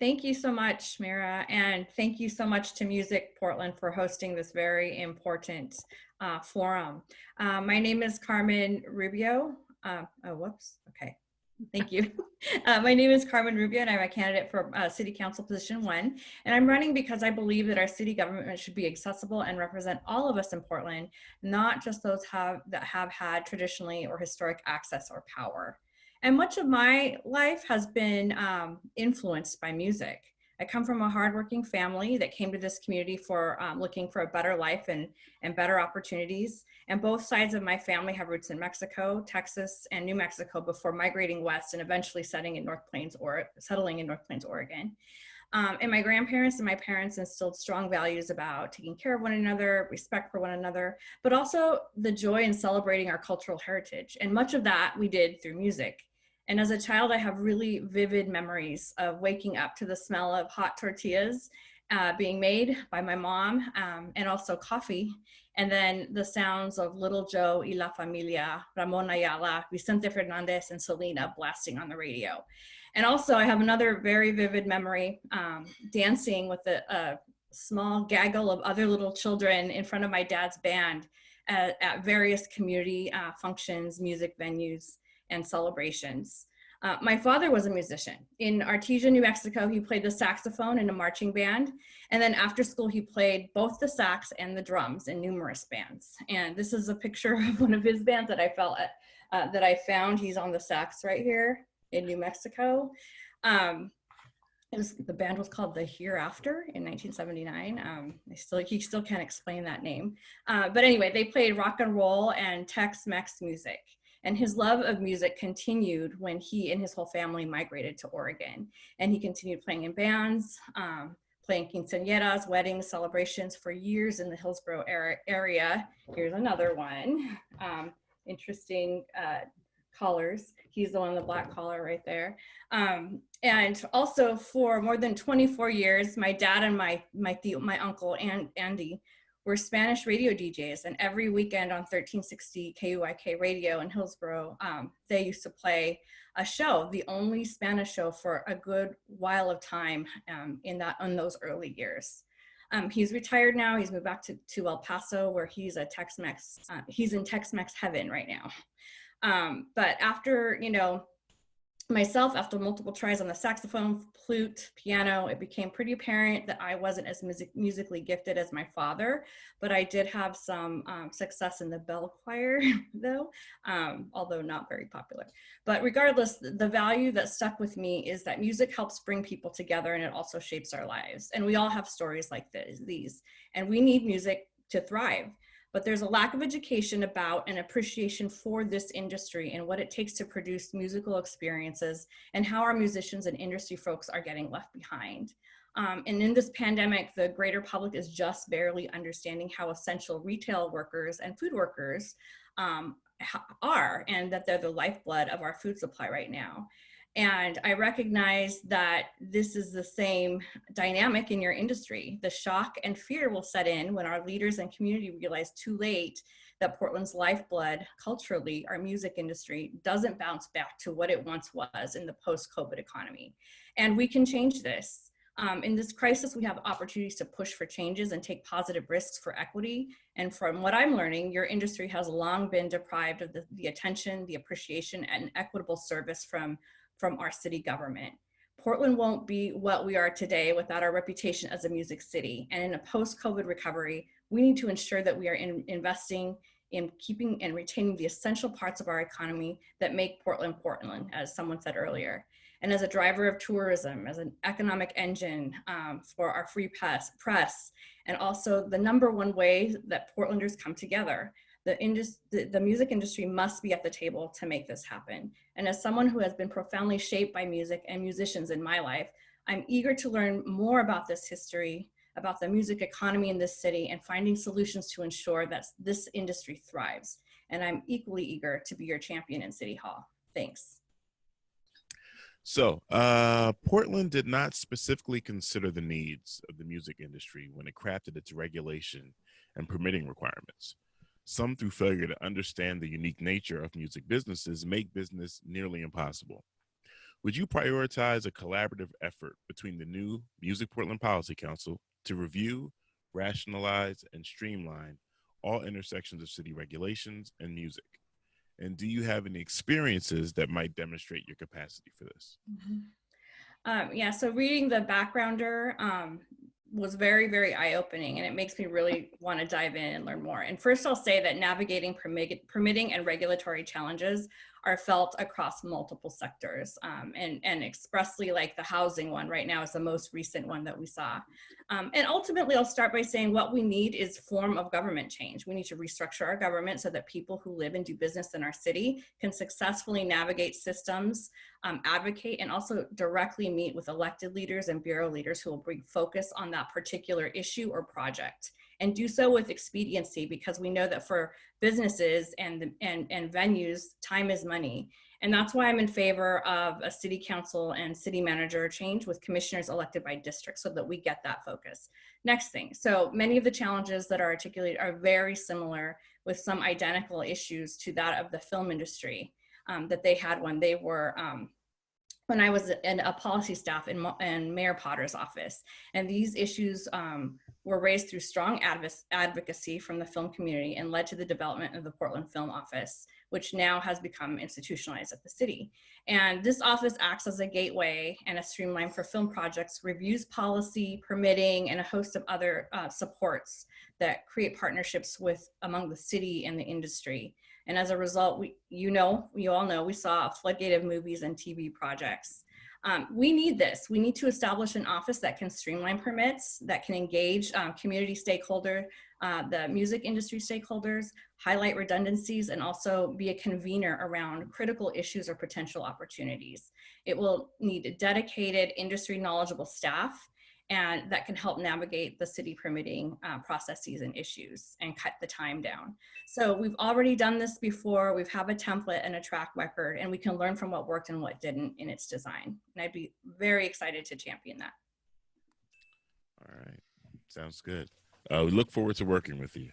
Thank you so much, Mira, and thank you so much to Music Portland for hosting this very important forum. My name is Carmen Rubio. Whoops, okay. Thank you. My name is Carmen Rubio, and I'm a candidate for City Council Position 1. And I'm running because I believe that our city government should be accessible and represent all of us in Portland, not just those that have had traditionally or historic access or power. And much of my life has been influenced by music. I come from a hardworking family that came to this community for looking for a better life and better opportunities. And both sides of my family have roots in Mexico, Texas, and New Mexico before migrating west and eventually settling in North Plains, Oregon. And my grandparents and my parents instilled strong values about taking care of one another, respect for one another, but also the joy in celebrating our cultural heritage. And much of that we did through music. And as a child, I have really vivid memories of waking up to the smell of hot tortillas being made by my mom, and also coffee. And then the sounds of Little Joe y La Familia, Ramon Ayala, Vicente Fernandez, and Selena blasting on the radio. And also I have another very vivid memory, dancing with a small gaggle of other little children in front of my dad's band at various community functions, music venues, and celebrations. My father was a musician. In Artesia, New Mexico, he played the saxophone in a marching band. And then after school, he played both the sax and the drums in numerous bands. And this is a picture of one of his bands that I found. He's on the sax right here in New Mexico. The band was called The Hereafter in 1979. He still can't explain that name. But anyway, they played rock and roll and Tex-Mex music. And his love of music continued when he and his whole family migrated to Oregon. And he continued playing in bands, playing quinceañeras, weddings, celebrations for years in the Hillsborough area. Here's another one. Interesting collars. He's the one in the black collar right there. And also for more than 24 years, my dad and my uncle and Andy were Spanish radio DJs, and every weekend on 1360 KUIK radio in Hillsborough, they used to play a show, the only Spanish show for a good while of time in those early years. He's retired now. He's moved back to El Paso, where he's a Tex-Mex. He's in Tex-Mex heaven right now. But after, myself, after multiple tries on the saxophone, flute, piano, it became pretty apparent that I wasn't as musically gifted as my father, but I did have some success in the bell choir though, although not very popular. But regardless, the value that stuck with me is that music helps bring people together, and it also shapes our lives. And we all have stories like these, and we need music to thrive. But there's a lack of education about and appreciation for this industry and what it takes to produce musical experiences, and how our musicians and industry folks are getting left behind. And in this pandemic, the greater public is just barely understanding how essential retail workers and food workers are, and that they're the lifeblood of our food supply right now. And I recognize that this is the same dynamic in your industry. The shock and fear will set in when our leaders and community realize too late that Portland's lifeblood, culturally, our music industry, doesn't bounce back to what it once was in the post-COVID economy. And we can change this. In this crisis, we have opportunities to push for changes and take positive risks for equity. And from what I'm learning, your industry has long been deprived of the attention, the appreciation, and equitable service from our city government. Portland won't be what we are today without our reputation as a music city. And in a post-COVID recovery, we need to ensure that we are investing in keeping and retaining the essential parts of our economy that make Portland, Portland, as someone said earlier. And as a driver of tourism, as an economic engine for our free press, and also the #1 way that Portlanders come together. The music industry must be at the table to make this happen. And as someone who has been profoundly shaped by music and musicians in my life, I'm eager to learn more about this history, about the music economy in this city, and finding solutions to ensure that this industry thrives. And I'm equally eager to be your champion in City Hall. Thanks. So, Portland did not specifically consider the needs of the music industry when it crafted its regulation and permitting requirements. Some, through failure to understand the unique nature of music businesses, make business nearly impossible. Would you prioritize a collaborative effort between the new Music Portland Policy Council to review, rationalize, and streamline all intersections of city regulations and music? And do you have any experiences that might demonstrate your capacity for this? Yeah, so reading the backgrounder was very, very eye-opening, and it makes me really want to dive in and learn more. And first, I'll say that navigating permitting and regulatory challenges are felt across multiple sectors, and expressly like the housing one right now is the most recent one that we saw. And ultimately, I'll start by saying what we need is form of government change. We need to restructure our government so that people who live and do business in our city can successfully navigate systems, advocate, and also directly meet with elected leaders and bureau leaders who will bring focus on that particular issue or project, and do so with expediency, because we know that for businesses and venues, time is money. And that's why I'm in favor of a city council and city manager change with commissioners elected by district so that we get that focus. Next thing, so many of the challenges that are articulated are very similar, with some identical issues to that of the film industry that they had when they were when I was in a policy staff in Mayor Potter's office. And these issues were raised through strong advocacy from the film community and led to the development of the Portland Film Office, which now has become institutionalized at the city. And this office acts as a gateway and a streamline for film projects, reviews policy, permitting, and a host of other supports that create partnerships among the city and the industry. And as a result, you all know, we saw a floodgate of movies and TV projects. We need this. We need to establish an office that can streamline permits, that can engage community stakeholder, the music industry stakeholders, highlight redundancies, and also be a convener around critical issues or potential opportunities. It will need a dedicated industry knowledgeable staff, and that can help navigate the city permitting processes and issues and cut the time down. So we've already done this before. We have a template and a track record, and we can learn from what worked and what didn't in its design. And I'd be very excited to champion that. All right, sounds good. We look forward to working with you.